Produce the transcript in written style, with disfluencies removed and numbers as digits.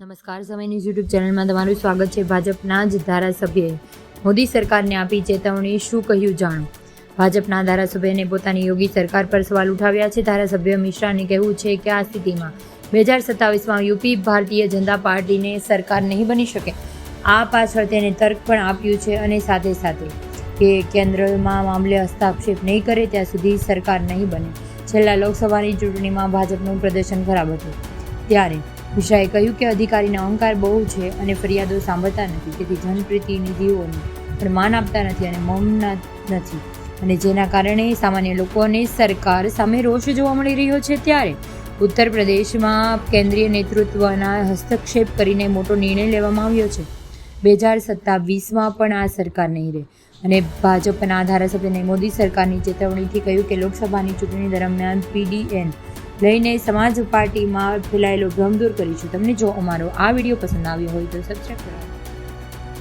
નમસ્કાર, સમય news YouTube ચેનલમાં તમારું સ્વાગત છે. ભાજપના જ ધારાસભ્યએ મોદી સરકારને આપી ચેતવણી, શું કહ્યું જાણો. ભાજપના ધારાસભ્યને પોતાની યોગી સરકાર પર સવાલ ઉઠાવ્યા છે. ધારાસભ્ય મિશ્રાને કહેવું છે કે આ સ્થિતિમાં 2027માં યુપી ભારતીય જનતા પાર્ટીને સરકાર નહીં બની શકે. આ પાછળ તેને તર્ક પણ આપ્યું છે અને સાથે સાથે કે કેન્દ્રમાં મામલે હસ્તક્ષેપ નહીં કરે ત્યાં સુધી સરકાર નહીં બને. છેલ્લા લોકસભાની ચૂંટણીમાં ભાજપનું પ્રદર્શન ખરાબ હતું ત્યારે મિશ્રાએ કહ્યું કે અધિકારીનો અહંકાર બહુ છે અને ફરિયાદો સાંભળતા નથી, તેથી જનપ્રતિનિધિઓને પણ માન આપતા નથી અને મૌન નથી, અને જેના કારણે સામાન્ય લોકોને સરકાર સામે રોષ જોવા મળી રહ્યો છે. ત્યારે ઉત્તર પ્રદેશમાં કેન્દ્રીય નેતૃત્વના હસ્તક્ષેપ કરીને મોટો નિર્ણય લેવામાં આવ્યો છે. 2027માં પણ આ સરકાર નહીં રહે, અને ભાજપના ધારાસભ્યને મોદી સરકારની ચેતવણીથી કહ્યું કે લોકસભાની ચૂંટણી દરમિયાન પીડીએન લઈને સમાજ પાર્ટીમાં ફેલાયેલો ભ્રમ દૂર કરીશું. તમને જો અમારો આ વિડીયો પસંદ આવ્યો હોય તો સબસ્ક્રાઈબ કરો.